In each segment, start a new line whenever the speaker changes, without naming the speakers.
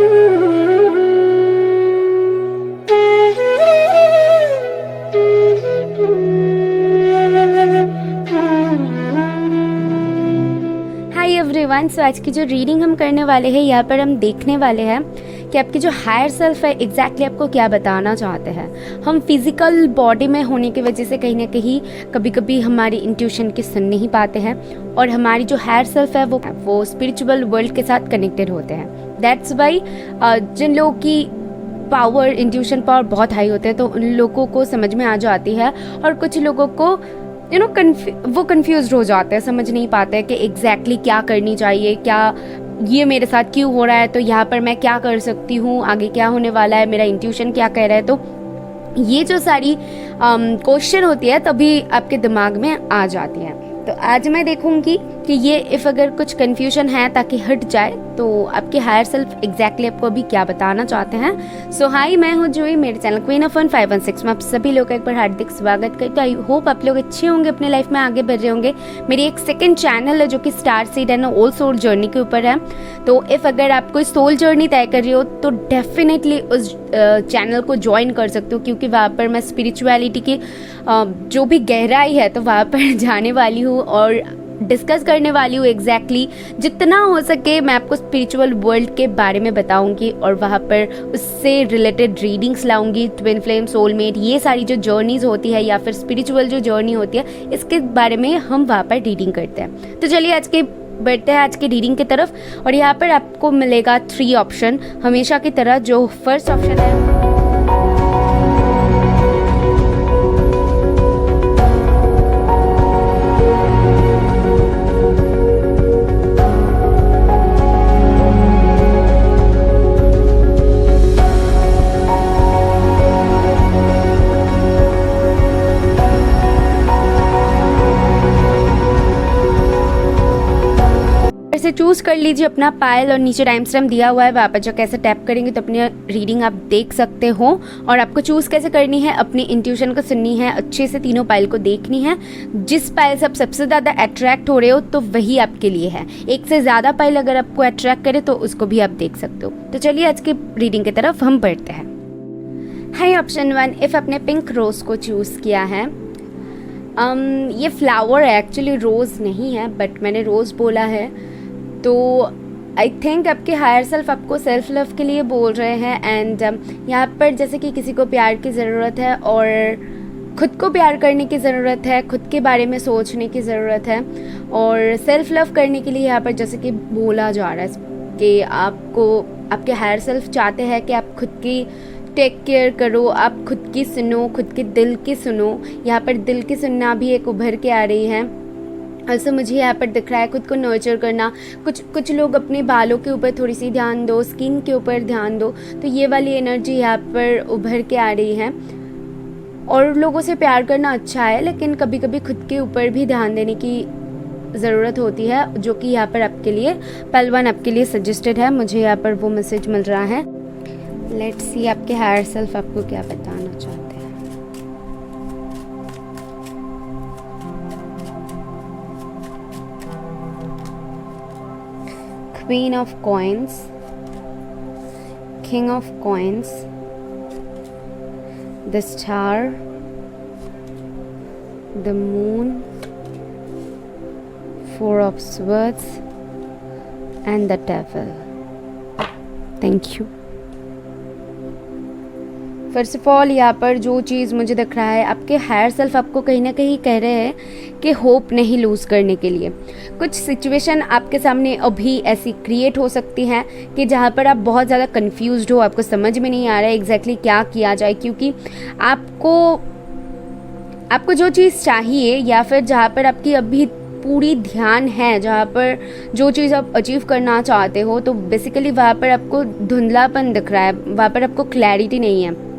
Hi everyone, सो आज की जो रीडिंग हम करने वाले हैं, यहाँ पर हम देखने वाले हैं कि आपकी जो हायर सेल्फ है एग्जैक्टली आपको क्या बताना चाहते हैं। हम फिजिकल बॉडी में होने की वजह से कहीं ना कहीं कभी कभी हमारी इंट्यूशन की सुन नहीं पाते हैं, और हमारी जो हायर सेल्फ है वो स्पिरिचुअल वर्ल्ड के साथ कनेक्टेड होते हैं। दैट्स वाई जिन लोगों की पावर, इंट्यूशन पावर बहुत हाई होते हैं तो उन लोगों को समझ में आ जाती है, और कुछ लोगों को वो कंफ्यूज हो जाते हैं, समझ नहीं पाते हैं कि एग्जैक्टली क्या करनी चाहिए, क्या ये मेरे साथ क्यों हो रहा है, तो यहाँ पर मैं क्या कर सकती हूँ, आगे क्या होने वाला है, मेरा इंट्यूशन क्या कह रहा है। तो ये जो सारी क्वेश्चन होती है तभी आपके दिमाग में आ जाती है। तो आज मैं देखूंगी कि ये इफ़ अगर कुछ कन्फ्यूजन है ताकि हट जाए तो आपके हायर सेल्फ एग्जैक्टली आपको अभी क्या बताना चाहते हैं। सो हाय, मैं हूँ जूही, मेरे चैनल क्वीन ऑफ फन 516 में आप सभी लोगों का एक बार हार्दिक स्वागत करती हूँ। आई होप आप लोग अच्छे होंगे, अपने लाइफ में आगे बढ़ रहे होंगे। मेरी एक सेकंड चैनल है जो कि star seed and old soul journey के ऊपर है। तो इफ़ अगर आप कोई सोल जर्नी तय कर रही हो तो डेफिनेटली उस चैनल को ज्वाइन कर सकते हो, क्योंकि वहाँ पर मैं स्पिरिचुअलिटी की जो भी गहराई है तो वहाँ पर जाने वाली हूँ और डिस्कस करने वाली हूँ। एग्जैक्टली जितना हो सके मैं आपको स्पिरिचुअल वर्ल्ड के बारे में बताऊंगी, और वहाँ पर उससे रिलेटेड रीडिंग्स लाऊंगी। ट्विन फ्लेम, सोलमेट, ये सारी जो जर्नीज होती है या फिर स्पिरिचुअल जो जर्नी होती है, इसके बारे में हम वहाँ पर रीडिंग करते हैं। तो चलिए बढ़ते हैं आज की रीडिंग की तरफ। और यहाँ पर आपको मिलेगा 3 ऑप्शन हमेशा की तरह। जो फर्स्ट ऑप्शन है से चूज कर लीजिए अपना पायल, और नीचे टाइम स्टैम्प दिया हुआ है, वहाँ पर जो कैसे टैप करेंगे तो अपनी रीडिंग आप देख सकते हो। और आपको चूज कैसे करनी है, अपनी इंट्यूशन को सुननी है, अच्छे से तीनों पायल को देखनी है। जिस पायल से आप सबसे ज़्यादा अट्रैक्ट हो रहे हो तो वही आपके लिए है। एक से ज़्यादा पायल अगर आपको अट्रैक्ट करे तो उसको भी आप देख सकते हो। तो चलिए आज की रीडिंग की तरफ हम बढ़ते हैं। हाय, ऑप्शन 1, इफ़ आपने पिंक रोज को चूज़ किया है। ये फ्लावर है, एक्चुअली रोज़ नहीं है, बट मैंने रोज़ बोला है। तो आई थिंक आपके हायर सेल्फ आपको सेल्फ लव के लिए बोल रहे हैं। एंड यहाँ पर जैसे कि किसी को प्यार की ज़रूरत है और खुद को प्यार करने की ज़रूरत है, खुद के बारे में सोचने की ज़रूरत है, और सेल्फ लव करने के लिए यहाँ पर जैसे कि बोला जा रहा है कि आपके हायर सेल्फ चाहते हैं कि आप खुद की टेक केयर करो, आप खुद की सुनो, खुद के दिल की सुनो। यहाँ पर दिल की सुनना भी एक उभर के आ रही है। ऐसे मुझे यहाँ पर दिख रहा है खुद को नर्चर करना। कुछ लोग अपने बालों के ऊपर थोड़ी सी ध्यान दो, स्किन के ऊपर ध्यान दो। तो ये वाली एनर्जी यहाँ पर उभर के आ रही है। और लोगों से प्यार करना अच्छा है, लेकिन कभी कभी खुद के ऊपर भी ध्यान देने की ज़रूरत होती है, जो कि यहाँ पर आपके लिए पहलवान आपके लिए सजेस्टेड है। मुझे यहाँ पर वो मैसेज मिल रहा है। लेट्स सी आपके हायर सेल्फ आपको क्या बताना चाहते हैं। Queen of Coins, King of Coins, the Star, the Moon, 4 of Swords, and the Devil. Thank you. First of all यहाँ पर जो चीज़ मुझे दिख रहा है, आपके हायर सेल्फ आपको कहीं ना कहीं कह रहे हैं कि होप नहीं लूज़ करने के लिए। कुछ सिचुएशन आपके सामने अभी ऐसी क्रिएट हो सकती हैं कि जहाँ पर आप बहुत ज़्यादा कंफ्यूज्ड हो, आपको समझ में नहीं आ रहा है एग्जैक्टली क्या किया जाए, क्योंकि आपको जो चीज़ चाहिए या फिर जहाँ पर आपकी अभी पूरी ध्यान है, जहाँ पर जो चीज़ आप अचीव करना चाहते हो, तो बेसिकली वहाँ पर आपको धुंधलापन दिख रहा है, वहाँ पर आपको क्लैरिटी नहीं है।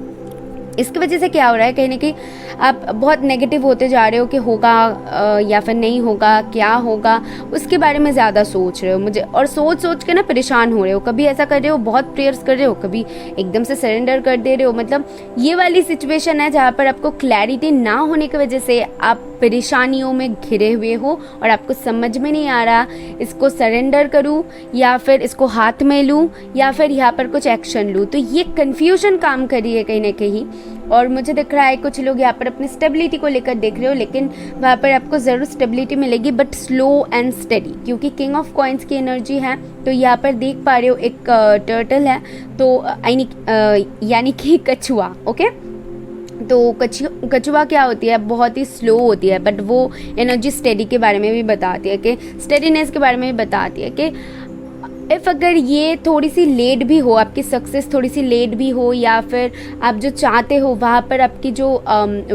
इसकी वजह से क्या हो रहा है, कहीं ना कहीं आप बहुत नेगेटिव होते जा रहे हो कि होगा या फिर नहीं होगा, क्या होगा, उसके बारे में ज़्यादा सोच रहे हो मुझे, और सोच के ना परेशान हो रहे हो। कभी ऐसा कर रहे हो, बहुत प्रेयर्स कर रहे हो, कभी एकदम से सरेंडर कर दे रहे हो। मतलब ये वाली सिचुएशन है जहाँ पर आपको क्लैरिटी ना होने की वजह से आप परेशानियों में घिरे हुए हो और आपको समझ में नहीं आ रहा इसको सरेंडर करूं या फिर इसको हाथ में लूं या फिर यहाँ पर कुछ एक्शन लूं, तो ये कन्फ्यूजन काम कर रही है कहीं ना कहीं। और मुझे दिख रहा है कुछ लोग यहाँ पर अपनी स्टेबिलिटी को लेकर देख रहे हो, लेकिन वहाँ पर आपको ज़रूर स्टेबिलिटी मिलेगी बट स्लो एंड स्टेडी, क्योंकि किंग ऑफ कॉइन्स की एनर्जी है। तो यहाँ पर देख पा रहे हो एक टर्टल है, तो यानी कि कछुआ। ओके, तो कछुआ क्या होती है, बहुत ही स्लो होती है बट वो एनर्जी स्टेडी के बारे में भी बताती है, कि स्टेडीनेस के बारे में भी बताती है कि इफ़ अगर ये थोड़ी सी लेट भी हो, आपकी सक्सेस थोड़ी सी लेट भी हो, या फिर आप जो चाहते हो वहाँ पर आपकी जो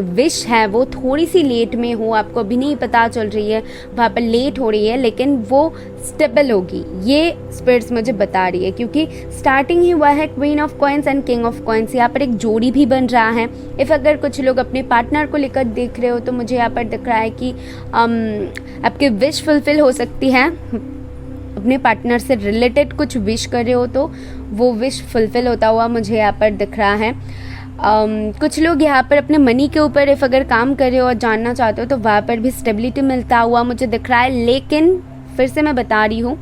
विश है वो थोड़ी सी लेट में हो, आपको अभी नहीं पता चल रही है, वहाँ पर लेट हो रही है, लेकिन वो स्टेबल होगी, ये स्पिरिट्स मुझे बता रही है। क्योंकि स्टार्टिंग ही हुआ है queen of coins and king of coins, यहाँ पर एक जोड़ी भी बन रहा है। इफ़ अगर कुछ लोग अपने पार्टनर को लेकर देख रहे हो तो मुझे यहाँ पर दिख रहा है कि आपकी विश फुलफिल हो सकती है, अपने पार्टनर से रिलेटेड कुछ विश कर रहे हो तो वो विश फुलफिल होता हुआ मुझे यहाँ पर दिख रहा है। कुछ लोग यहाँ पर अपने मनी के ऊपर इफ़ अगर काम कर रहे हो और जानना चाहते हो तो वहाँ पर भी स्टेबिलिटी मिलता हुआ मुझे दिख रहा है, लेकिन फिर से मैं बता रही हूँ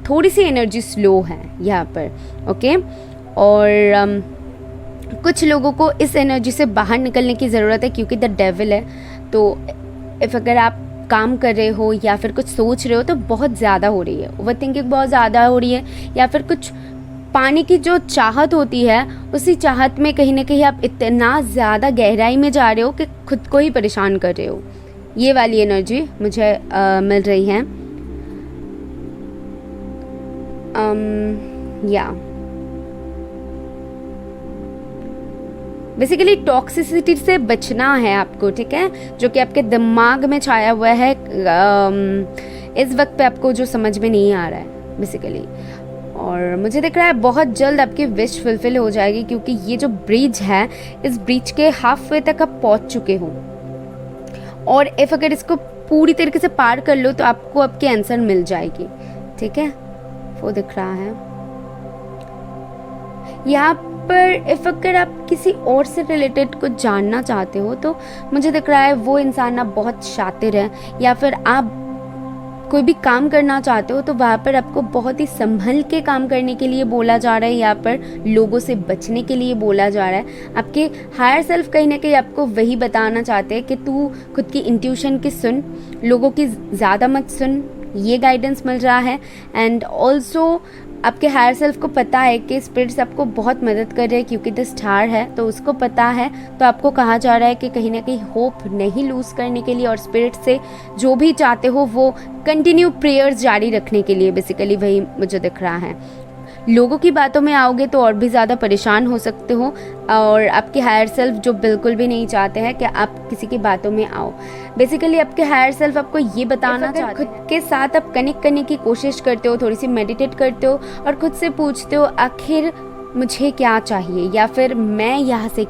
थोड़ी सी एनर्जी स्लो है यहाँ पर। ओके, और कुछ लोगों को इस एनर्जी से बाहर निकलने की ज़रूरत है क्योंकि द डेविल है। तो इफ़ अगर आप काम कर रहे हो या फिर कुछ सोच रहे हो तो बहुत ज़्यादा हो रही है, ओवरथिंकिंग बहुत ज़्यादा हो रही है, या फिर कुछ पाने की जो चाहत होती है उसी चाहत में कहीं ना कहीं आप इतना ज़्यादा गहराई में जा रहे हो कि खुद को ही परेशान कर रहे हो। ये वाली एनर्जी मुझे मिल रही है। या बेसिकली टॉक्सिसिटी से बचना है आपको, ठीक है, जो कि आपके दिमाग में छाया हुआ है इस वक्त पे आपको जो समझ में नहीं आ रहा है बेसिकली। और मुझे दिख रहा है बहुत जल्द आपकी विश फुलफिल हो जाएगी, क्योंकि ये जो ब्रिज है इस ब्रिज के हाफ वे तक आप पहुंच चुके हो, और इफ़ अगर इसको पूरी तरीके से पार कर लो तो आपको आपकी आंसर मिल जाएगी, ठीक है, वो दिख रहा है यहाँ पर। इफ़ अगर आप किसी और से रिलेटेड कुछ जानना चाहते हो तो मुझे दिख रहा है वो इंसान ना बहुत शातिर है, या फिर आप कोई भी काम करना चाहते हो तो वहाँ पर आपको बहुत ही संभल के काम करने के लिए बोला जा रहा है, यहाँ पर लोगों से बचने के लिए बोला जा रहा है। आपके हायर सेल्फ कहीं ना कहीं आपको वही बताना चाहते हैं कि तू खुद की इंट्यूशन की सुन, लोगों की ज़्यादा मत सुन, ये गाइडेंस मिल रहा है। एंड ऑल्सो आपके हायर सेल्फ को पता है कि स्पिरिट्स आपको बहुत मदद कर रहे हैं, क्योंकि द स्टार है तो उसको पता है। तो आपको कहा जा रहा है कि कहीं ना कहीं होप नहीं लूज़ करने के लिए और स्पिरिट से जो भी चाहते हो वो कंटिन्यू प्रेयर्स जारी रखने के लिए, बेसिकली वही मुझे दिख रहा है। लोगों की बातों में आओगे तो और भी ज़्यादा परेशान हो सकते हो, और आपके हायर सेल्फ जो बिल्कुल भी नहीं चाहते हैं कि आप किसी की बातों में आओ। बेसिकली आपके हायर सेल्फ आपको ये बताना चाहते हैं, खुद के साथ आप कनेक्ट करने की कोशिश करते हो, थोड़ी सी मेडिटेट करते हो और खुद से पूछते हो आखिर मुझे क्या चाहिए, या फिर मैं यहाँ से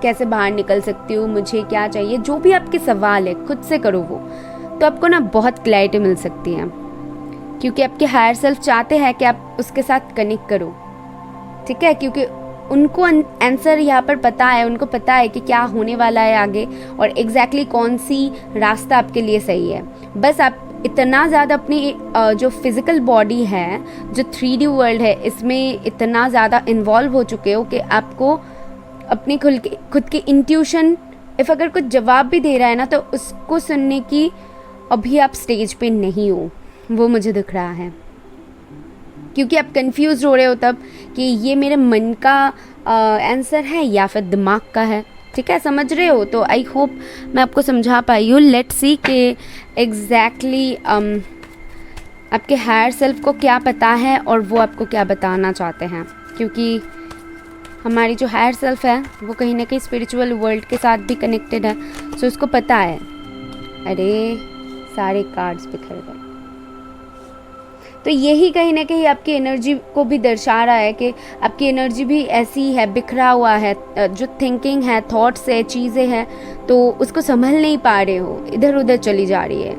कैसे बाहर निकल सकती हूँ, मुझे क्या चाहिए। जो भी आपके सवाल है खुद से करो वो, तो आपको ना बहुत क्लैरिटी मिल सकती है, क्योंकि आपके हायर सेल्फ चाहते हैं कि आप उसके साथ कनेक्ट करो, ठीक है, क्योंकि उनको आंसर यहाँ पर पता है, उनको पता है कि क्या होने वाला है आगे और एग्जैक्टली कौन सी रास्ता आपके लिए सही है। बस आप इतना ज़्यादा अपनी जो फिज़िकल बॉडी है, जो 3D वर्ल्ड है, इसमें इतना ज़्यादा इन्वॉल्व हो चुके हो कि आपको अपनी खुद की इंट्यूशन इफ़ अगर कुछ जवाब भी दे रहा है ना तो उसको सुनने की अभी आप स्टेज पे नहीं हो, वो मुझे दिख रहा है, क्योंकि आप कंफ्यूज हो रहे हो तब कि ये मेरे मन का आंसर है या फिर दिमाग का है, ठीक है, समझ रहे हो। तो आई होप मैं आपको समझा पाई हूँ। लेट्स सी कि एग्जैक्टली आपके हायर सेल्फ को क्या पता है और वो आपको क्या बताना चाहते हैं, क्योंकि हमारी जो हायर सेल्फ है वो कहीं ना कहीं स्पिरिचुअल वर्ल्ड के साथ भी कनेक्टेड है, सो उसको पता है। अरे सारे कार्ड्स बिखर गए। तो यही कहीं ना कहीं आपकी एनर्जी को भी दर्शा रहा है कि आपकी एनर्जी भी ऐसी है, बिखरा हुआ है, जो थिंकिंग है, थॉट्स है, चीज़ें हैं, तो उसको संभल नहीं पा रहे हो, इधर उधर चली जा रही है।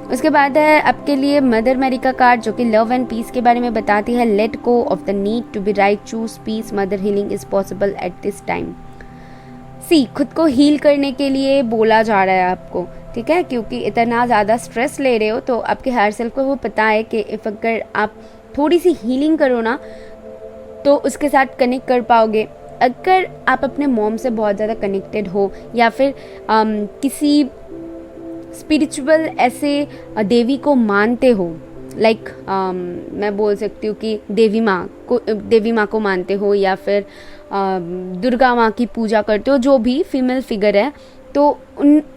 उसके बाद है आपके लिए मदर मैरी का कार्ड, जो कि लव एंड पीस के बारे में बताती है। Let go of the need to be right, choose peace, mother healing is possible at this time. See खुद को हील करने के लिए बोला जा रहा है आपको, ठीक है, क्योंकि इतना ज़्यादा स्ट्रेस ले रहे हो तो आपके हायर सेल्फ को वो पता है कि इफ़ अगर आप थोड़ी सी हीलिंग करो ना तो उसके साथ कनेक्ट कर पाओगे। अगर आप अपने मॉम से बहुत ज़्यादा कनेक्टेड हो या फिर किसी स्पिरिचुअल ऐसे देवी को मानते हो, लाइक मैं बोल सकती हूँ कि देवी माँ को मानते हो या फिर दुर्गा माँ की पूजा करते हो, जो भी फीमेल फिगर है, तो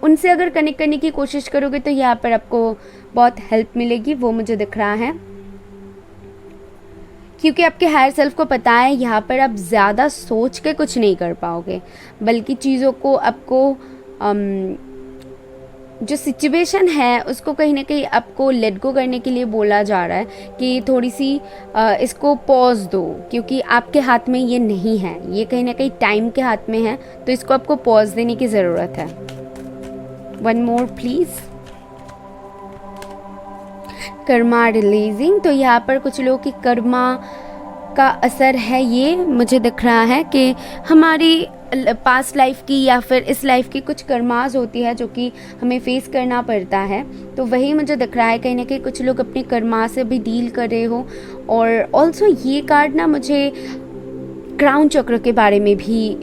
उनसे अगर कनेक्ट करने की कोशिश करोगे तो यहाँ पर आपको बहुत हेल्प मिलेगी, वो मुझे दिख रहा है। क्योंकि आपके हायर सेल्फ को पता है यहाँ पर आप ज़्यादा सोच के कुछ नहीं कर पाओगे, बल्कि चीज़ों को आपको जो सिचुएशन है उसको कहीं ना कहीं आपको लेट गो करने के लिए बोला जा रहा है कि थोड़ी सी इसको पॉज दो, क्योंकि आपके हाथ में ये नहीं है, ये कहीं ना कहीं टाइम के हाथ में है, तो इसको आपको पॉज देने की ज़रूरत है। One more please. Karma releasing, तो यहाँ पर कुछ लोगों की कर्मा का असर है, ये मुझे दिख रहा है कि हमारी पास्ट लाइफ की या फिर इस लाइफ की कुछ कर्मास होती है जो कि हमें फेस करना पड़ता है, तो वही मुझे दिख रहा है। कहीं ना कहीं कुछ लोग अपने कर्मा से भी डील कर रहे हो। और ऑल्सो ये कार्ड ना मुझे क्राउन चक्र के बारे में भी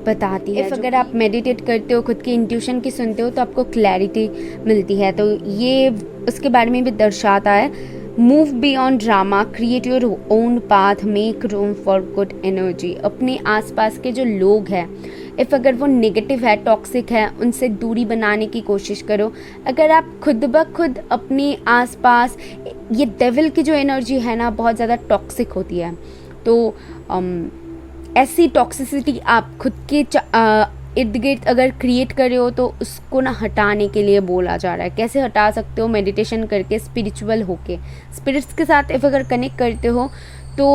बताती है। अगर आप मेडिटेट करते हो, खुद की इंट्यूशन की सुनते हो, तो आपको क्लैरिटी मिलती है, तो ये उसके बारे में भी दर्शाता है। Move beyond drama, create your own path, make room for good energy. अपने आसपास के जो लोग हैं, इफ़ अगर वो नेगेटिव है, टॉक्सिक है, उनसे दूरी बनाने की कोशिश करो। अगर आप खुद ब खुद अपने आसपास, ये डेविल की जो एनर्जी है ना बहुत ज़्यादा टॉक्सिक होती है, तो ऐसी टॉक्सिसिटी आप खुद के इर्द गिर्द अगर क्रिएट कर रहे हो तो उसको ना हटाने के लिए बोला जा रहा है। कैसे हटा सकते हो? मेडिटेशन करके, स्पिरिचुअल होके, स्पिरिट्स के साथ इफ़ अगर कनेक्ट करते हो तो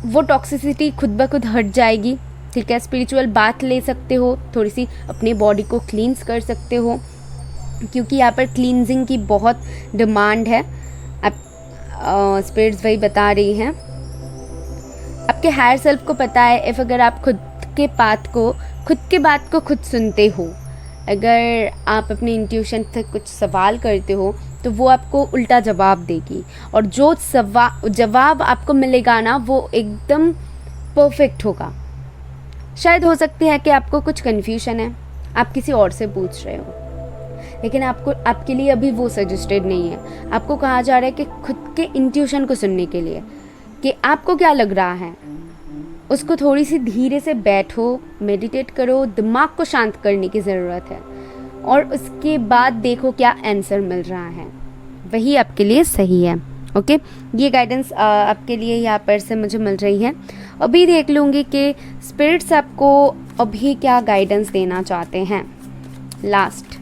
वो टॉक्सिसिटी खुद ब खुद हट जाएगी। ठीक है, स्पिरिचुअल बात ले सकते हो, थोड़ी सी अपने बॉडी को क्लींस कर सकते हो, क्योंकि यहाँ पर क्लींजिंग की बहुत डिमांड है। आप स्पिरिट्स वही बता रही हैं। आपके हायर सेल्फ को पता है इफ़ अगर आप खुद के बात को खुद सुनते हो, अगर आप अपने इंट्यूशन से कुछ सवाल करते हो तो वो आपको उल्टा जवाब देगी, और जो जवाब आपको मिलेगा ना वो एकदम परफेक्ट होगा। शायद हो सकती है कि आपको कुछ कन्फ्यूजन है, आप किसी और से पूछ रहे हो, लेकिन आपके लिए अभी वो सजेस्टेड नहीं है। आपको कहा जा रहा है कि खुद के इंट्यूशन को सुनने के लिए, कि आपको क्या लग रहा है, उसको थोड़ी सी धीरे से बैठो, मेडिटेट करो, दिमाग को शांत करने की ज़रूरत है, और उसके बाद देखो क्या आंसर मिल रहा है, वही आपके लिए सही है। ओके, ये गाइडेंस आपके लिए यहाँ पर से मुझे मिल रही है। अभी देख लूँगी कि स्पिरिट्स आपको अभी क्या गाइडेंस देना चाहते हैं। लास्ट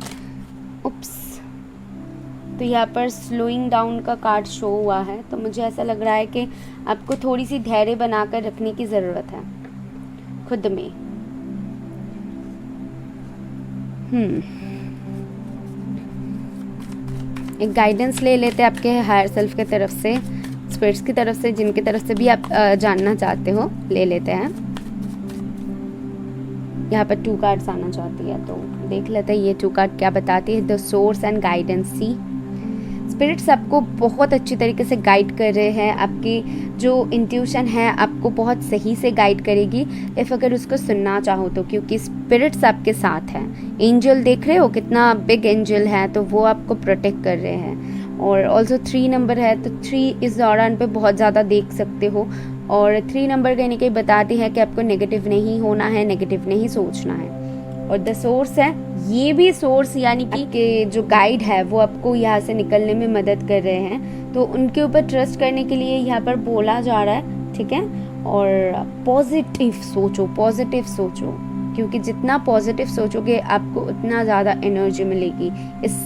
तो यहाँ पर स्लोइंग डाउन का कार्ड शो हुआ है, तो मुझे ऐसा लग रहा है कि आपको थोड़ी सी धैर्य बनाकर रखने की ज़रूरत है खुद में। एक गाइडेंस ले लेते हैं आपके हायर सेल्फ के तरफ से, स्पिरिट्स की तरफ से, जिनकी तरफ से भी आप जानना चाहते हो, ले लेते हैं। यहाँ पर 2 कार्ड्स आना चाहती है, तो देख लेते हैं ये 2 कार्ड क्या बताती है। The source and guidance. See, spirits आपको बहुत अच्छी तरीके से गाइड कर रहे हैं। आपकी जो इंट्यूशन है आपको बहुत सही से गाइड करेगी इफ़ अगर उसको सुनना चाहो तो, क्योंकि स्पिरिट्स आपके साथ हैं। एंजल देख रहे हो कितना बिग एंजल है, तो वो आपको प्रोटेक्ट कर रहे हैं। और ऑल्सो 3 नंबर है, तो 3 इस दौरान पे बहुत ज़्यादा देख सकते हो। और 3 नंबर कहीं ना कहीं बताती है कि आपको नेगेटिव नहीं होना है, नेगेटिव नहीं सोचना है। और द सोर्स है, ये भी सोर्स यानी कि जो गाइड है वो आपको यहाँ से निकलने में मदद कर रहे हैं, तो उनके ऊपर ट्रस्ट करने के लिए यहाँ पर बोला जा रहा है। ठीक है, और पॉजिटिव सोचो, क्योंकि जितना पॉजिटिव सोचोगे आपको उतना ज़्यादा एनर्जी मिलेगी इस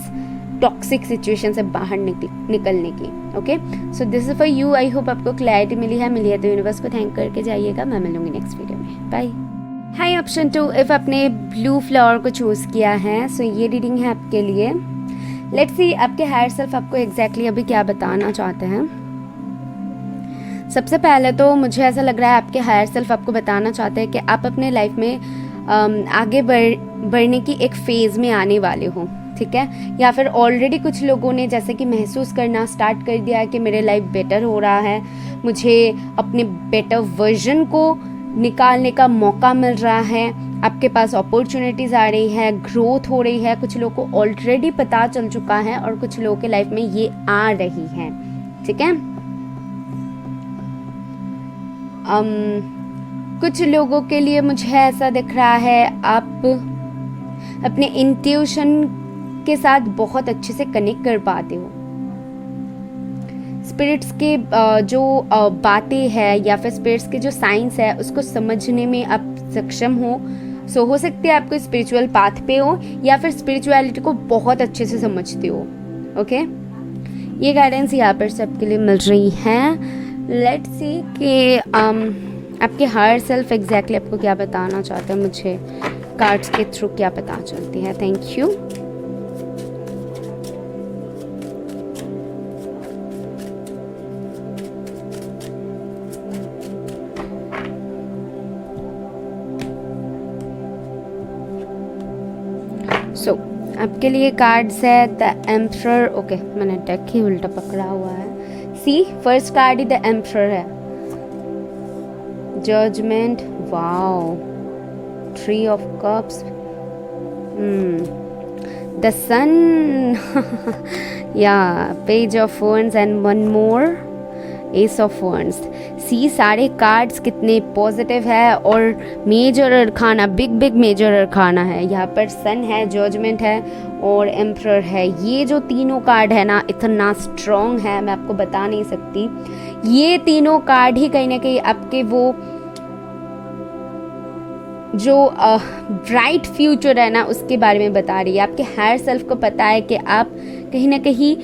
टॉक्सिक सिचुएशन से बाहर निकलने की। Okay, so this is for you. I hope आपको क्लैरिटी मिली है तो यूनिवर्स को थैंक करके जाइएगा। मैं मिलूंगी नेक्स्ट वीडियो में। बाय। हाई ऑप्शन 2, इफ़ आपने ब्लू फ्लावर को चूज़ किया है, सो ये रीडिंग है आपके लिए। लेट्स सी आपके हायर सेल्फ आपको एग्जैक्टली अभी क्या बताना चाहते हैं। सबसे पहले तो मुझे ऐसा लग रहा है आपके हायर सेल्फ आपको बताना चाहते हैं कि आप अपने लाइफ में आगे बढ़ने की एक फेज़ में आने वाले हो। ठीक है, या फिर ऑलरेडी कुछ लोगों ने जैसे कि महसूस करना स्टार्ट कर दिया है कि मेरे लाइफ बेटर हो रहा है, मुझे अपने बेटर वर्जन को निकालने का मौका मिल रहा है, आपके पास अपॉर्चुनिटीज़ आ रही है, ग्रोथ हो रही है। कुछ लोगों को ऑलरेडी पता चल चुका है और कुछ लोगों के लाइफ में ये आ रही है, ठीक है। कुछ लोगों के लिए मुझे ऐसा दिख रहा है आप अपने इंट्यूशन के साथ बहुत अच्छे से कनेक्ट कर पाते हो। स्पिरिट्स के जो बातें हैं या फिर स्पिरिट्स के जो साइंस है उसको समझने में आप सक्षम हो। सो हो सकते हैं आपको स्पिरिचुअल पाथ पे हो या फिर स्पिरिचुअलिटी को बहुत अच्छे से समझते हो। ओके, ये गाइडेंस यहाँ पर सबके लिए मिल रही है। लेट्स सी कि आपके हायर सेल्फ एग्जैक्टली आपको क्या बताना चाहते हैं, मुझे कार्ड्स के थ्रू क्या पता चलती है। Thank you. आपके लिए कार्ड्स है द एम्परर। ओके, मैंने डेक ही उल्टा पकड़ा हुआ है। सी, फर्स्ट कार्ड ही द एम्परर है। Judgement, wow, three of cups, the sun, या page of wands and one more, ace of wands। See, सारे कार्ड्स कितने पॉजिटिव है और major arcana, big major arcana है। यहाँ पर सन है, जजमेंट है और एम्परर है। ये जो तीनों कार्ड है ना, इतना स्ट्रॉन्ग है, मैं आपको बता नहीं सकती। ये तीनों कार्ड ही कहीं ना कहीं आपके वो जो ब्राइट फ्यूचर है ना उसके बारे में बता रही है। आपके हायर सेल्फ को पता है कि आप कहीं ना कहीं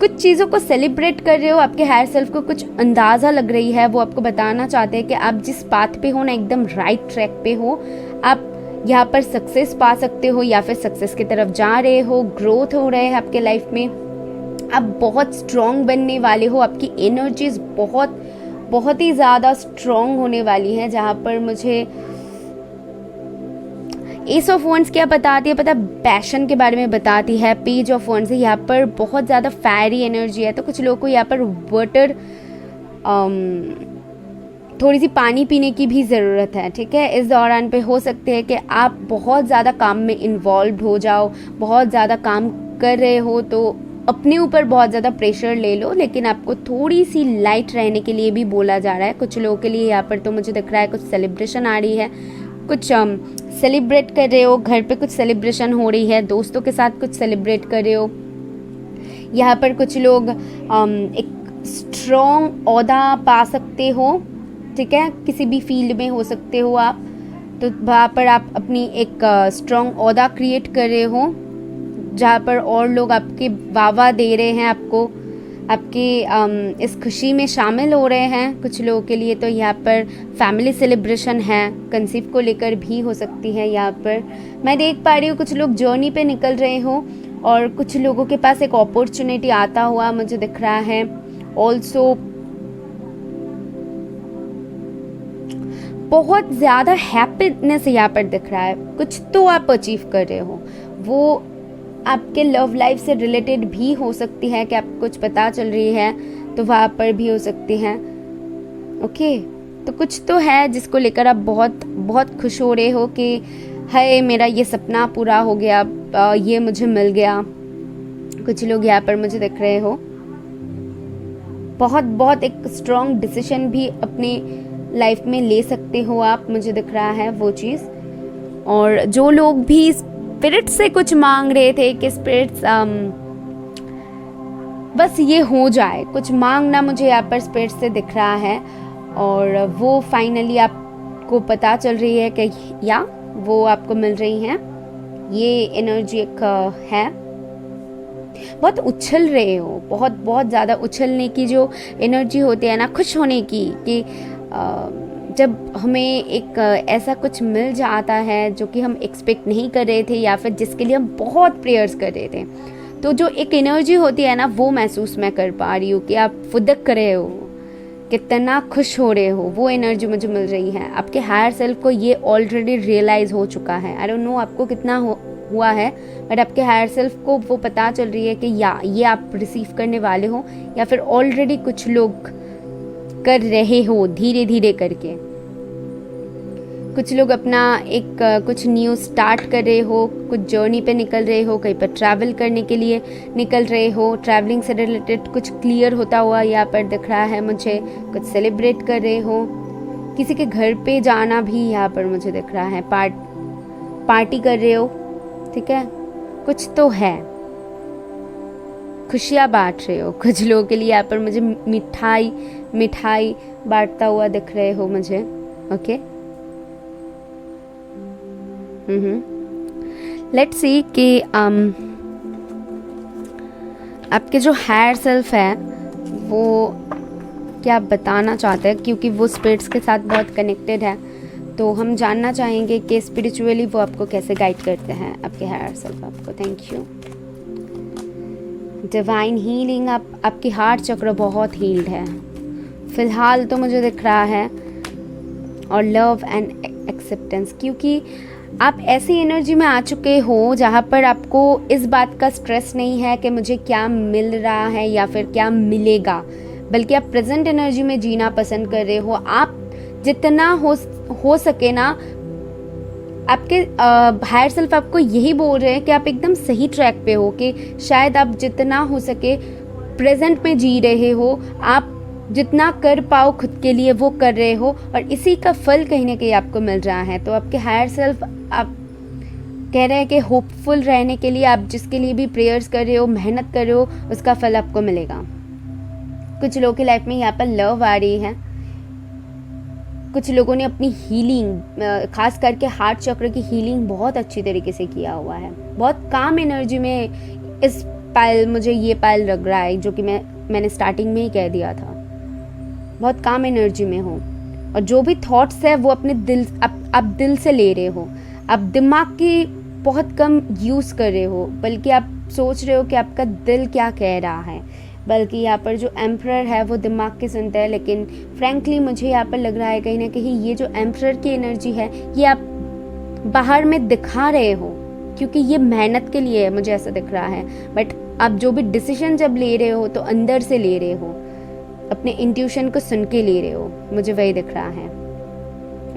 कुछ चीज़ों को सेलिब्रेट कर रहे हो। आपके हायर सेल्फ को कुछ अंदाज़ा लग रही है, वो आपको बताना चाहते हैं कि आप जिस पाथ पे हो ना, एकदम राइट ट्रैक पे हो। आप यहाँ पर सक्सेस पा सकते हो या फिर सक्सेस की तरफ जा रहे हो, ग्रोथ हो रहे हैं आपके लाइफ में। आप बहुत स्ट्रॉन्ग बनने वाले हो, आपकी एनर्जीज बहुत ही ज़्यादा स्ट्रॉन्ग होने वाली है। जहाँ पर मुझे एस ऑफ wands क्या बताती है पता, पैशन के बारे में बताती है। पेज ऑफ wands है, यहाँ पर बहुत ज़्यादा फायरी एनर्जी है। तो कुछ लोगों को यहाँ पर वाटर, थोड़ी सी पानी पीने की भी ज़रूरत है, ठीक है। इस दौरान पे हो सकते हैं कि आप बहुत ज़्यादा काम में इन्वॉल्व हो जाओ, बहुत ज़्यादा काम कर रहे हो तो अपने ऊपर बहुत ज़्यादा प्रेशर ले लो, लेकिन आपको थोड़ी सी लाइट रहने के लिए भी बोला जा रहा है। कुछ लोगों के लिए यहाँ पर तो मुझे दिख रहा है कुछ सेलिब्रेशन आ रही है, कुछ सेलिब्रेट कर रहे हो, घर पे कुछ सेलिब्रेशन हो रही है, दोस्तों के साथ कुछ सेलिब्रेट कर रहे हो। यहाँ पर कुछ लोग एक स्ट्रॉन्ग ओहदा पा सकते हो, ठीक है, किसी भी फील्ड में हो सकते हो आप। तो वहाँ पर आप अपनी एक स्ट्रॉन्ग ओहदा क्रिएट कर रहे हो, जहाँ पर और लोग आपके वाह दे रहे हैं, आपको आपकी इस खुशी में शामिल हो रहे हैं। कुछ लोगों के लिए तो यहाँ पर फैमिली सेलिब्रेशन है, कंसीव को लेकर भी हो सकती है। यहाँ पर मैं देख पा रही हूँ कुछ लोग जर्नी पे निकल रहे हो और कुछ लोगों के पास एक अपॉर्चुनिटी आता हुआ मुझे दिख रहा है। ऑल्सो बहुत ज़्यादा हैप्पीनेस यहाँ पर दिख रहा है, कुछ तो आप अचीव कर रहे हो। वो आपके लव लाइफ से रिलेटेड भी हो सकती है कि आपको कुछ पता चल रही है, तो वहाँ पर भी हो सकती है। ओके, तो कुछ तो है जिसको लेकर आप बहुत खुश हो रहे हो कि हाय मेरा ये सपना पूरा हो गया, ये मुझे मिल गया। कुछ लोग यहाँ पर मुझे दिख रहे हो बहुत एक स्ट्रॉन्ग डिसीजन भी अपने लाइफ में ले सकते हो आप, मुझे दिख रहा है वो चीज़। और जो लोग भी स्पिरिट से कुछ मांग रहे थे कि स्पिरिट्स बस ये हो जाए, कुछ मांगना मुझे यहाँ पर स्पिरिट से दिख रहा है और वो फाइनली आपको पता चल रही है कि या वो आपको मिल रही हैं। ये एनर्जी एक है, बहुत उछल रहे हो, बहुत ज़्यादा उछलने की जो एनर्जी होती है ना, खुश होने की, कि जब हमें एक ऐसा कुछ मिल जाता है जो कि हम एक्सपेक्ट नहीं कर रहे थे या फिर जिसके लिए हम बहुत प्रेयर्स कर रहे थे, तो जो एक एनर्जी होती है ना वो महसूस मैं कर पा रही हूँ कि आप फुदक रहे हो, कितना खुश हो रहे हो, वो एनर्जी मुझे मिल रही है। आपके हायर सेल्फ को ये ऑलरेडी रियलाइज़ हो चुका है। आई डोंट नो आपको कितना हुआ है, बट आपके हायर सेल्फ को वो पता चल रही है कि या ये आप रिसीव करने वाले हो, या फिर ऑलरेडी कुछ लोग कर रहे हो धीरे धीरे करके। कुछ लोग अपना एक कुछ न्यू स्टार्ट कर रहे हो, कुछ जर्नी पे निकल रहे हो, कहीं पर ट्रैवल करने के लिए निकल रहे हो, ट्रैवलिंग से रिलेटेड कुछ क्लियर होता हुआ यहाँ पर दिख रहा है मुझे, कुछ सेलिब्रेट कर रहे हो, किसी के घर पे जाना भी यहाँ पर मुझे दिख रहा है, पार्टी कर रहे हो, ठीक है, कुछ तो है, खुशियाँ बांट रहे हो। कुछ लोगों के लिए यहाँ पर मुझे मिठाई बांटता हुआ दिख रहे हो मुझे, ओके। लेट्स सी कि आपके जो हायर सेल्फ है वो क्या बताना चाहते हैं, क्योंकि वो स्पिरिट्स के साथ बहुत कनेक्टेड है, तो हम जानना चाहेंगे कि स्पिरिचुअली वो आपको कैसे गाइड करते हैं, आपके हायर सेल्फ आपको। Thank you. डिवाइन हीलिंग, आपकी हार्ट चक्र बहुत हील्ड है फिलहाल तो मुझे दिख रहा है, और लव एंड एक्सेप्टेंस, क्योंकि आप ऐसी एनर्जी में आ चुके हो जहाँ पर आपको इस बात का स्ट्रेस नहीं है कि मुझे क्या मिल रहा है या फिर क्या मिलेगा, बल्कि आप प्रेजेंट एनर्जी में जीना पसंद कर रहे हो। आप जितना हो सके ना, आपके हायर सेल्फ आपको यही बोल रहे हैं कि आप एकदम सही ट्रैक पे हो, कि शायद आप जितना हो सके प्रेजेंट में जी रहे हो, आप जितना कर पाओ खुद के लिए वो कर रहे हो, और इसी का फल कहीं ना कहीं आपको मिल रहा है। तो आपके हायर सेल्फ आप कह रहे हैं कि होपफुल रहने के लिए आप जिसके लिए भी प्रेयर्स कर रहे हो, मेहनत कर रहे हो, उसका फल आपको मिलेगा। कुछ लोगों की लाइफ में यहाँ पर लव आ रही है, कुछ लोगों ने अपनी हीलिंग, खास करके हार्ट चक्र की हीलिंग बहुत अच्छी तरीके से किया हुआ है, बहुत काम एनर्जी में इस पायल, मुझे ये पायल लग रहा है जो कि मैंने स्टार्टिंग में ही कह दिया था, बहुत काम एनर्जी में हो, और जो भी थॉट्स है वो अपने दिल, आप दिल से ले रहे हो, आप दिमाग की बहुत कम यूज़ कर रहे हो, बल्कि आप सोच रहे हो कि आपका दिल क्या कह रहा है। बल्कि यहाँ पर जो एम्परर है वो दिमाग की सुनता है, लेकिन फ्रैंकली मुझे यहाँ पर लग रहा है कहीं ना कहीं ये जो एम्परर की एनर्जी है ये आप बाहर में दिखा रहे हो, क्योंकि ये मेहनत के लिए है, मुझे ऐसा दिख रहा है। बट आप जो भी डिसीजन जब ले रहे हो तो अंदर से ले रहे हो, अपने इंट्यूशन को सुन के ले रहे हो, मुझे वही दिख रहा है।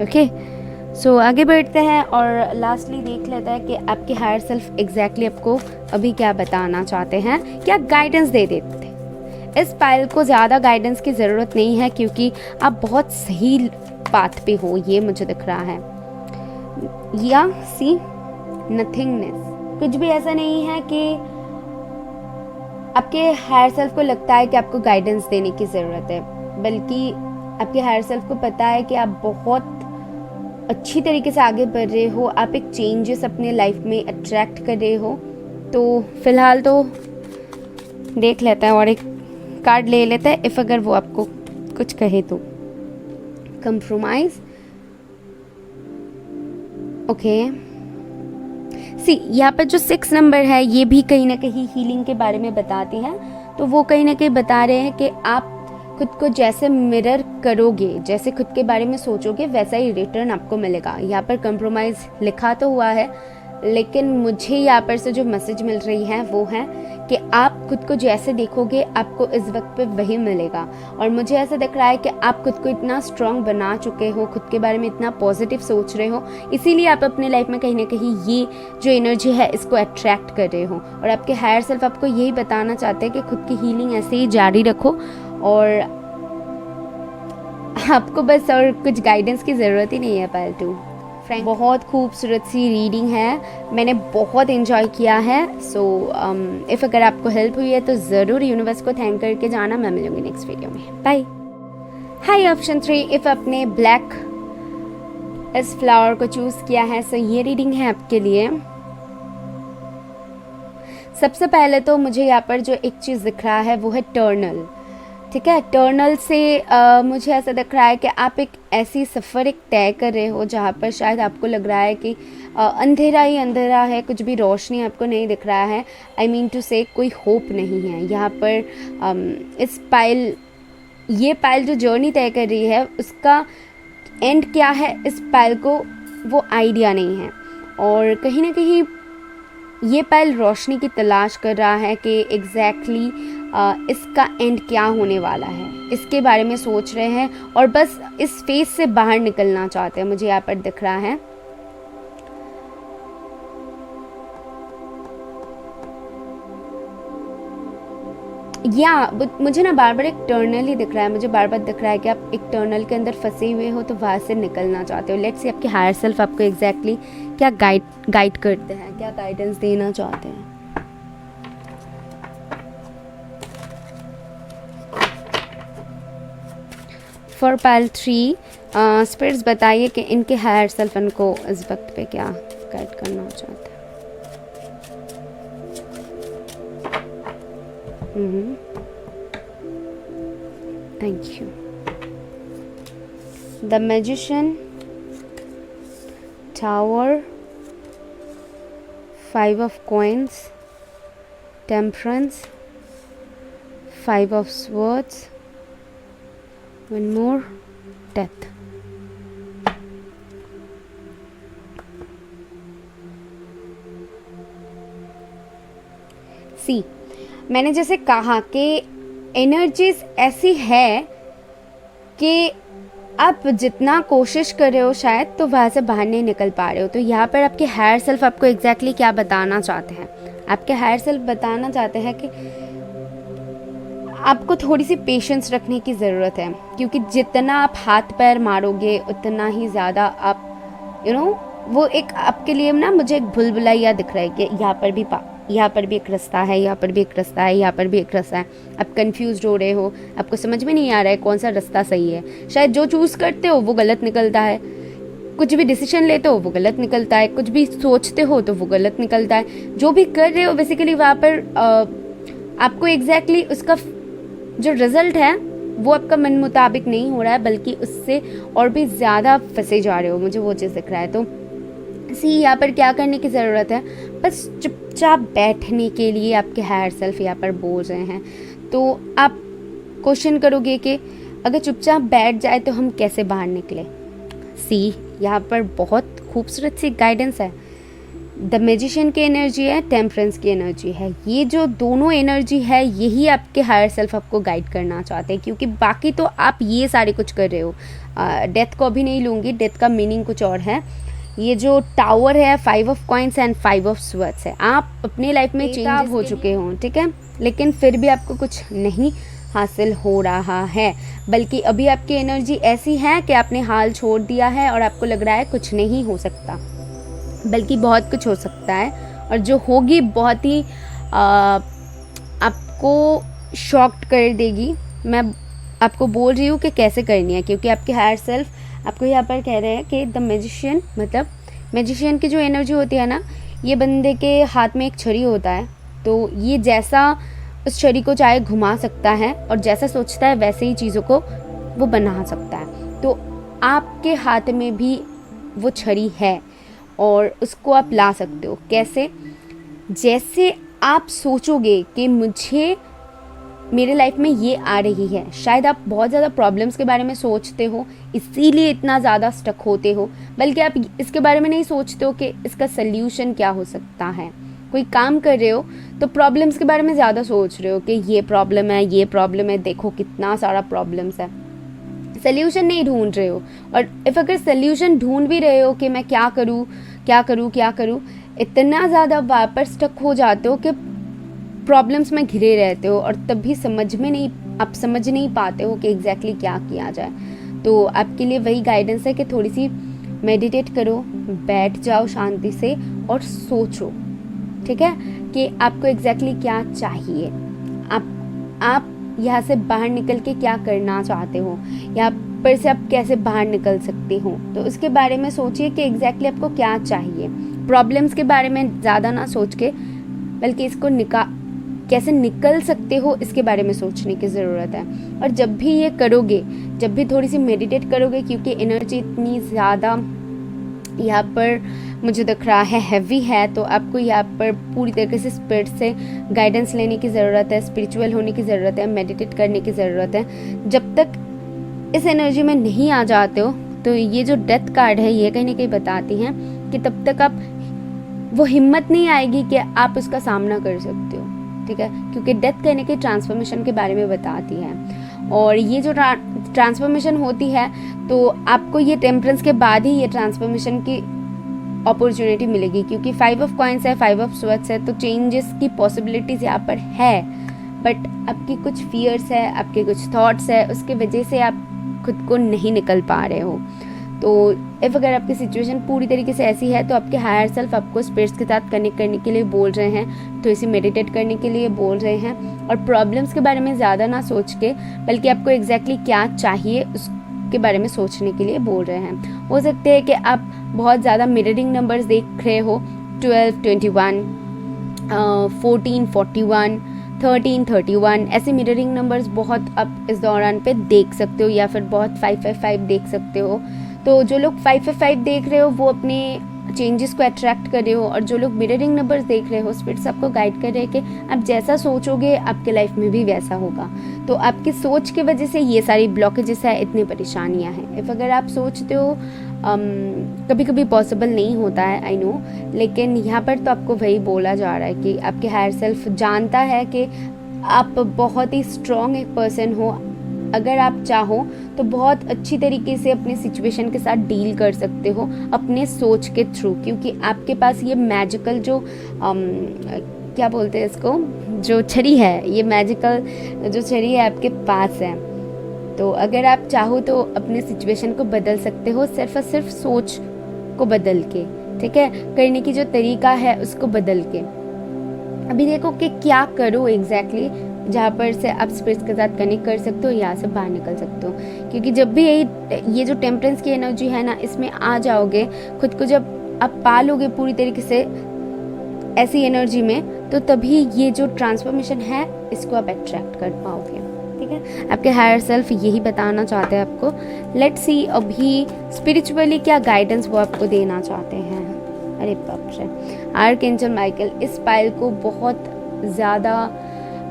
ओके, सो आगे बढ़ते हैं और लास्टली देख लेते हैं कि आपके हायर सेल्फ एग्जैक्टली आपको अभी क्या बताना चाहते हैं, क्या गाइडेंस दे देते। इस पायल को ज़्यादा गाइडेंस की ज़रूरत नहीं है, क्योंकि आप बहुत सही पाथ पे हो, ये मुझे दिख रहा है। या सी नथिंगनेस, कुछ भी ऐसा नहीं है कि आपके हायर सेल्फ को लगता है कि आपको गाइडेंस देने की ज़रूरत है, बल्कि आपके हायर सेल्फ को पता है कि आप बहुत अच्छी तरीके से आगे बढ़ रहे हो, आप एक चेंजेस अपने लाइफ में अट्रैक्ट कर रहे हो। तो फिलहाल तो देख लेते हैं और एक कार्ड ले लेते हैं, इफ़ अगर वो आपको कुछ कहे तो। Compromise, okay. सी, यहाँ पर जो 6 नंबर है ये भी कहीं ना कहीं हीलिंग के बारे में बताती है। तो वो कहीं ना कहीं बता रहे हैं कि आप खुद को जैसे मिरर करोगे, जैसे खुद के बारे में सोचोगे, वैसा ही रिटर्न आपको मिलेगा। यहाँ पर कंप्रोमाइज़ लिखा तो हुआ है, लेकिन मुझे यहाँ पर से जो मैसेज मिल रही है वो है कि आप खुद को जैसे देखोगे आपको इस वक्त पे वही मिलेगा। और मुझे ऐसा दिख रहा है कि आप खुद को इतना स्ट्रांग बना चुके हो, खुद के बारे में इतना पॉजिटिव सोच रहे हो, इसीलिए आप अपने लाइफ में कहीं ना कहीं ये जो एनर्जी है इसको अट्रैक्ट कर रहे हो। और आपके हायर सेल्फ आपको यही बताना चाहते हैं कि खुद की हीलिंग ऐसे ही जारी रखो, और आपको बस और कुछ गाइडेंस की ज़रूरत ही नहीं है। पायल 2 फ्रैंक, बहुत खूबसूरत सी रीडिंग है, मैंने बहुत एंजॉय किया है। सो इफ़ अगर आपको हेल्प हुई है तो ज़रूर यूनिवर्स को थैंक करके जाना। मैं मिलूंगी नेक्स्ट वीडियो में, बाय। हाय, ऑप्शन 3, इफ़ आपने ब्लैक इस फ्लावर को चूज़ किया है, सो ये रीडिंग है आपके लिए। सबसे पहले तो मुझे यहाँ पर जो एक चीज़ दिख रहा है वो है टर्नल, ठीक है। टर्नल से मुझे ऐसा दिख रहा है कि आप एक ऐसी सफ़र एक तय कर रहे हो जहाँ पर शायद आपको लग रहा है कि अंधेरा ही अंधेरा है, कुछ भी रोशनी आपको नहीं दिख रहा है। आई मीन टू से कोई होप नहीं है यहाँ पर। इस पायल, ये पायल जो जर्नी तय कर रही है उसका एंड क्या है इस पायल को वो आइडिया नहीं है। और कहीं ना कहीं ये पायल रोशनी की तलाश कर रहा है कि एग्जैक्टली इसका एंड क्या होने वाला है, इसके बारे में सोच रहे हैं और बस इस फेज से बाहर निकलना चाहते हैं, मुझे यहाँ पर दिख रहा है। या मुझे ना बार बार एक टर्नल ही दिख रहा है, मुझे बार बार दिख रहा है कि आप एक टर्नल के अंदर फंसे हुए हो तो वहाँ से निकलना चाहते हो। लेट्स सी आपके हायर सेल्फ आपको एग्जैक्टली क्या गाइड करते हैं, क्या गाइडेंस देना चाहते हैं। फॉर पाइल 3 स्पिरिट्स बताइए कि इनके हायर सेल्फ इनको इस वक्त पे क्या गाइड करना चाहते हैं। Thank you. The Magician, Tower, 5 of Coins, Temperance, 5 of Swords, one more, Death. See, मैंने जैसे कहा कि एनर्जीज ऐसी है कि आप जितना कोशिश कर रहे हो शायद तो वहाँ से बाहर नहीं निकल पा रहे हो। तो यहाँ पर आपके हायर सेल्फ आपको एग्जैक्टली क्या बताना चाहते हैं। आपके हायर सेल्फ बताना चाहते हैं कि आपको थोड़ी सी पेशेंस रखने की ज़रूरत है, क्योंकि जितना आप हाथ पैर मारोगे उतना ही ज़्यादा आप वो एक आपके लिए ना, मुझे एक भूलभुलैया दिख रहा है कि यहाँ पर भी एक रास्ता है, यहाँ पर भी एक रास्ता है, यहाँ पर भी एक रास्ता है। आप कंफ्यूज हो रहे हो, आपको समझ में नहीं आ रहा है कौन सा रास्ता सही है। शायद जो चूज़ करते हो वो गलत निकलता है, कुछ भी डिसीजन लेते हो वो गलत निकलता है, कुछ भी सोचते हो तो वो गलत निकलता है। जो भी कर रहे हो बेसिकली वहाँ पर आपको एग्जैक्टली उसका जो रिजल्ट है वो आपका मन मुताबिक नहीं हो रहा है, बल्कि उससे और भी ज़्यादा फंसे जा रहे हो। मुझे वो चीज़ दिख रहा है। तो यहाँ पर क्या करने की ज़रूरत है, बस चुपचाप बैठने के लिए आपके हायर सेल्फ यहाँ पर बोल रहे हैं। तो आप क्वेश्चन करोगे कि अगर चुपचाप बैठ जाए तो हम कैसे बाहर निकले। यहाँ पर बहुत खूबसूरत सी गाइडेंस है। द मैजिशियन की एनर्जी है, टेम्परेंस की एनर्जी है। ये जो दोनों एनर्जी है यही आपके हायर सेल्फ आपको गाइड करना चाहते हैं, क्योंकि बाकी तो आप ये सारे कुछ कर रहे हो। डेथ को अभी नहीं लूँगी, डेथ का मीनिंग कुछ और है। ये जो टावर है 5 of coins and 5 of swords है। आप अपने लाइफ में चेंज हो चुके हो, ठीक है, लेकिन फिर भी आपको कुछ नहीं हासिल हो रहा है, बल्कि अभी आपकी एनर्जी ऐसी है कि आपने हाल छोड़ दिया है और आपको लग रहा है कुछ नहीं हो सकता, बल्कि बहुत कुछ हो सकता है। और जो होगी बहुत ही आपको शॉक्ड कर देगी। मैं आपको बोल रही हूँ कि कैसे करनी है, क्योंकि आपके हायर सेल्फ आपको यहाँ पर कह रहे हैं कि द मैजिशियन, मतलब मैजिशियन की जो एनर्जी होती है ना, ये बंदे के हाथ में एक छड़ी होता है। तो ये जैसा उस छड़ी को चाहे घुमा सकता है और जैसा सोचता है वैसे ही चीज़ों को वो बना सकता है। तो आपके हाथ में भी वो छड़ी है और उसको आप ला सकते हो। कैसे? जैसे आप सोचोगे कि मुझे मेरे लाइफ में ये आ रही है। शायद आप बहुत ज़्यादा प्रॉब्लम्स के बारे में सोचते हो, इसीलिए इतना ज़्यादा स्टक होते हो, बल्कि आप इसके बारे में नहीं सोचते हो कि इसका सल्यूशन क्या हो सकता है। कोई काम कर रहे हो तो प्रॉब्लम्स के बारे में ज़्यादा सोच रहे हो कि ये प्रॉब्लम है, ये प्रॉब्लम है, देखो कितना सारा प्रॉब्लम्स है। सल्यूशन नहीं ढूंढ रहे हो। और अगर सल्यूशन ढूंढ भी रहे हो कि मैं क्या करूँ, इतना ज़्यादा वापस स्टक हो जाते हो कि प्रॉब्लम्स में घिरे रहते हो और तब भी आप समझ नहीं पाते हो कि एग्जैक्टली क्या किया जाए। तो आपके लिए वही गाइडेंस है कि थोड़ी सी मेडिटेट करो, बैठ जाओ शांति से और सोचो, ठीक है, कि आपको एग्जैक्टली क्या चाहिए। आप यहाँ से बाहर निकल के क्या करना चाहते हो, यहाँ पर से आप कैसे बाहर निकल सकते हो। तो उसके बारे में सोचिए कि एग्जैक्टली आपको क्या चाहिए। प्रॉब्लम्स के बारे में ज़्यादा ना सोच के, बल्कि इसको कैसे निकल सकते हो इसके बारे में सोचने की ज़रूरत है। और जब भी ये करोगे, जब भी थोड़ी सी मेडिटेट करोगे, क्योंकि एनर्जी इतनी ज़्यादा यहाँ पर मुझे दिख रहा है हैवी है, तो आपको यहाँ पर पूरी तरीके से स्पिरिट से गाइडेंस लेने की ज़रूरत है, स्पिरिचुअल होने की ज़रूरत है, मेडिटेट करने की ज़रूरत है। जब तक इस एनर्जी में नहीं आ जाते हो, तो ये जो डेथ कार्ड है ये कहीं ना कहीं बताती हैं कि तब तक आप वो हिम्मत नहीं आएगी कि आप उसका सामना कर सकते हो, ठीक है, क्योंकि डेथ कहने के ट्रांसफॉर्मेशन के बारे में बताती है। और ये जो ट्रांसफॉर्मेशन होती है तो आपको ये टेम्परेंस के बाद ही ये ट्रांसफॉर्मेशन की अपॉर्चुनिटी मिलेगी, क्योंकि 5 ऑफ कॉइंस है, 5 ऑफ स्वॉर्ड्स है, तो चेंजेस की पॉसिबिलिटीज यहाँ पर है, बट आपकी कुछ फियर्स है, आपके कुछ थॉट्स है, उसके वजह से आप खुद को नहीं निकल पा रहे हो। तो इफ़ अगर आपकी सिचुएशन पूरी तरीके से ऐसी है तो आपके हायर सेल्फ आपको स्पिरिट्स के साथ कनेक्ट करने के लिए बोल रहे हैं, तो इसे मेडिटेट करने के लिए बोल रहे हैं, और प्रॉब्लम्स के बारे में ज़्यादा ना सोच के बल्कि आपको एग्जैक्टली क्या चाहिए उसके बारे में सोचने के लिए बोल रहे हैं। हो सकते हैं कि आप बहुत ज़्यादा मिररिंग नंबर्स देख रहे हो, 12, 21, 14, 41, 13, 31, ऐसे मिररिंग नंबर्स बहुत आप इस दौरान पे देख सकते हो, या फिर बहुत 555 देख सकते हो। तो जो लोग 555 देख रहे हो वो अपने चेंजेस को अट्रैक्ट कर रहे हो, और जो लोग मिररिंग नंबर्स देख रहे हो स्पिरिट्स आपको गाइड कर रहे हैं कि आप जैसा सोचोगे आपके लाइफ में भी वैसा होगा। तो आपकी सोच की वजह से ये सारी ब्लॉकेजेस है, इतनी परेशानियां हैं। इफ़ अगर आप सोचते हो कभी कभी पॉसिबल नहीं होता है, आई नो, लेकिन यहाँ पर तो आपको वही बोला जा रहा है कि आपके हायर सेल्फ जानता है कि आप बहुत ही स्ट्रॉन्ग एक पर्सन हो। अगर आप चाहो तो बहुत अच्छी तरीके से अपने सिचुएशन के साथ डील कर सकते हो अपने सोच के थ्रू, क्योंकि आपके पास ये मैजिकल जो क्या बोलते हैं इसको, जो छड़ी है, ये मैजिकल जो छड़ी है आपके पास है। तो अगर आप चाहो तो अपने सिचुएशन को बदल सकते हो, सिर्फ और सिर्फ सोच को बदल के, ठीक है, करने की जो तरीका है उसको बदल के। अभी देखो कि क्या करो एग्जैक्टली जहाँ पर से आप स्पिरिट्स के साथ कनेक्ट कर सकते हो, यहाँ से बाहर निकल सकते हो। क्योंकि जब भी ये जो टेम्परेंस की एनर्जी है ना, इसमें आ जाओगे, खुद को जब आप पालोगे पूरी तरीके से ऐसी एनर्जी में, तो तभी ये जो ट्रांसफॉर्मेशन है इसको आप अट्रैक्ट कर पाओगे, ठीक है। आपके हायर सेल्फ यही बताना चाहते हैं आपको। लेट्स सी अभी स्पिरिचुअली क्या गाइडेंस वो आपको देना चाहते हैं। अरे बाप रे, आर्कएंजल माइकल इस पाइल को बहुत ज़्यादा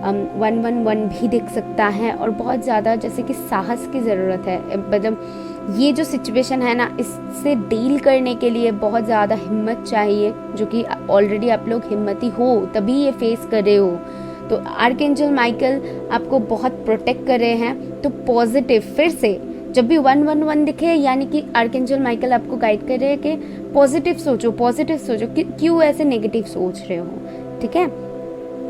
111 भी दिख सकता है, और बहुत ज़्यादा जैसे कि साहस की ज़रूरत है। मतलब ये जो सिचुएशन है ना, इससे डील करने के लिए बहुत ज़्यादा हिम्मत चाहिए, जो कि ऑलरेडी आप लोग हिम्मती हो तभी ये फेस कर रहे हो। तो आर्कएंजल माइकल आपको बहुत प्रोटेक्ट कर रहे हैं। तो पॉजिटिव, फिर से जब भी 111 दिखे, यानी कि आर्कएंजल माइकल आपको गाइड कर रहे हैं कि पॉजिटिव सोचो, पॉजिटिव सोचो, कि क्यों ऐसे नेगेटिव सोच रहे हो, ठीक है।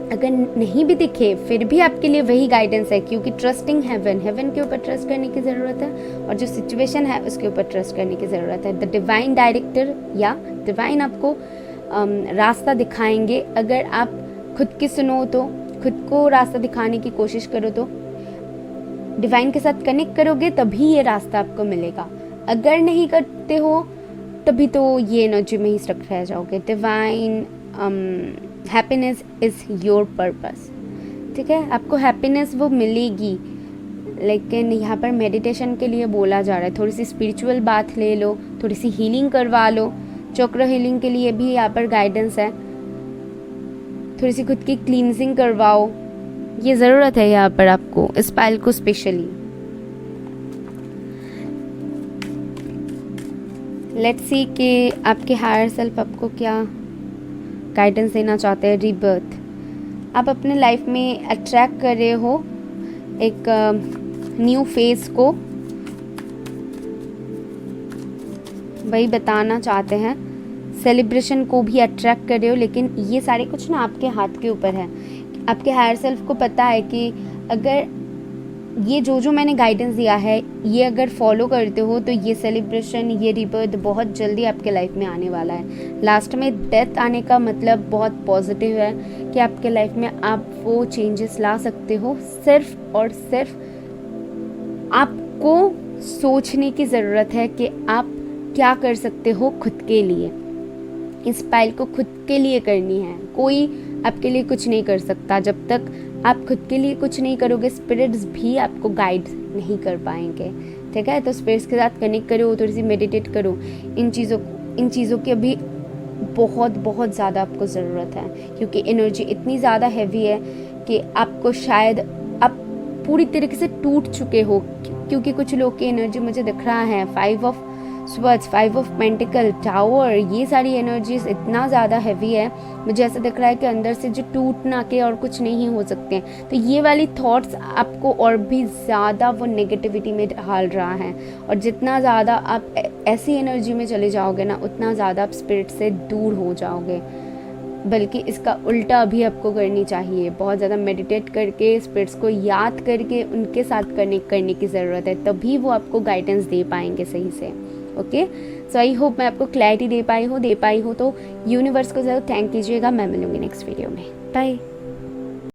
अगर नहीं भी दिखे फिर भी आपके लिए वही गाइडेंस है, क्योंकि ट्रस्टिंग हेवन, हेवन के ऊपर ट्रस्ट करने की ज़रूरत है, और जो सिचुएशन है उसके ऊपर ट्रस्ट करने की ज़रूरत है। द डिवाइन डायरेक्टर या डिवाइन आपको रास्ता दिखाएंगे। अगर आप खुद की सुनो तो, खुद को रास्ता दिखाने की कोशिश करो तो, डिवाइन के साथ कनेक्ट करोगे तभी ये रास्ता आपको मिलेगा। अगर नहीं करते हो तभी तो ये एनर्जी में ही स्टक रह जाओगे। Divine happiness is your purpose, ठीक है, आपको हैप्पीनेस वो मिलेगी। लेकिन यहाँ पर मेडिटेशन के लिए बोला जा रहा है, थोड़ी सी स्पिरिचुअल बात ले लो, थोड़ी सी हीलिंग करवा लो। चक्र हीलिंग के लिए भी यहाँ पर गाइडेंस है, थोड़ी सी खुद की क्लींजिंग करवाओ, ये ज़रूरत है यहाँ पर आपको, इस पाइल को स्पेशली। लेट्स सी कि आपके हायर सेल्फ आपको क्या गाइडेंस देना चाहते हैं। रीबर्थ, आप अपने लाइफ में अट्रैक्ट कर रहे हो एक न्यू फेज को, वही बताना चाहते हैं। सेलिब्रेशन को भी अट्रैक्ट कर रहे हो, लेकिन ये सारे कुछ ना आपके हाथ के ऊपर है। आपके हायर सेल्फ को पता है कि अगर ये जो मैंने गाइडेंस दिया है ये अगर फॉलो करते हो तो ये सेलिब्रेशन, ये रिबर्थ बहुत जल्दी आपके लाइफ में आने वाला है। लास्ट में डेथ आने का मतलब बहुत पॉजिटिव है कि आपके लाइफ में आप वो चेंजेस ला सकते हो। सिर्फ और सिर्फ आपको सोचने की ज़रूरत है कि आप क्या कर सकते हो खुद के लिए। इस पाइल को खुद के लिए करनी है, कोई आपके लिए कुछ नहीं कर सकता। जब तक आप खुद के लिए कुछ नहीं करोगे, स्पिरिट्स भी आपको गाइड नहीं कर पाएंगे, ठीक है। तो स्पिरिट्स के साथ कनेक्ट करो, थोड़ी सी मेडिटेट करो। इन चीज़ों की अभी बहुत बहुत ज़्यादा आपको ज़रूरत है, क्योंकि एनर्जी इतनी ज़्यादा हैवी है कि आपको शायद आप पूरी तरीके से टूट चुके हो। क्योंकि कुछ लोग की एनर्जी मुझे दिख रहा है 5 of swords, 5 of pentacle, tower, ये सारी एनर्जीज इतना ज़्यादा हैवी है, मुझे ऐसा दिख रहा है कि अंदर से जो टूट ना के और कुछ नहीं हो सकते हैं। तो ये वाली थॉट्स आपको और भी ज़्यादा वो नेगेटिविटी में ढाल रहा है, और जितना ज़्यादा आप ऐसी एनर्जी में चले जाओगे ना, उतना ज़्यादा आप स्पिरिट से दूर हो जाओगे। बल्कि इसका उल्टा भी आपको करनी चाहिए, बहुत ज़्यादा मेडिटेट करके, स्पिरिट्स को याद करके उनके साथ कनेक्ट करने की ज़रूरत है, तभी वो आपको गाइडेंस दे पाएंगे सही से। ओके, सो आई होप मैं आपको क्लैरिटी दे पाई हूँ तो यूनिवर्स को ज़रूर थैंक कीजिएगा। मैं मिलूँगी नेक्स्ट वीडियो में। बाय।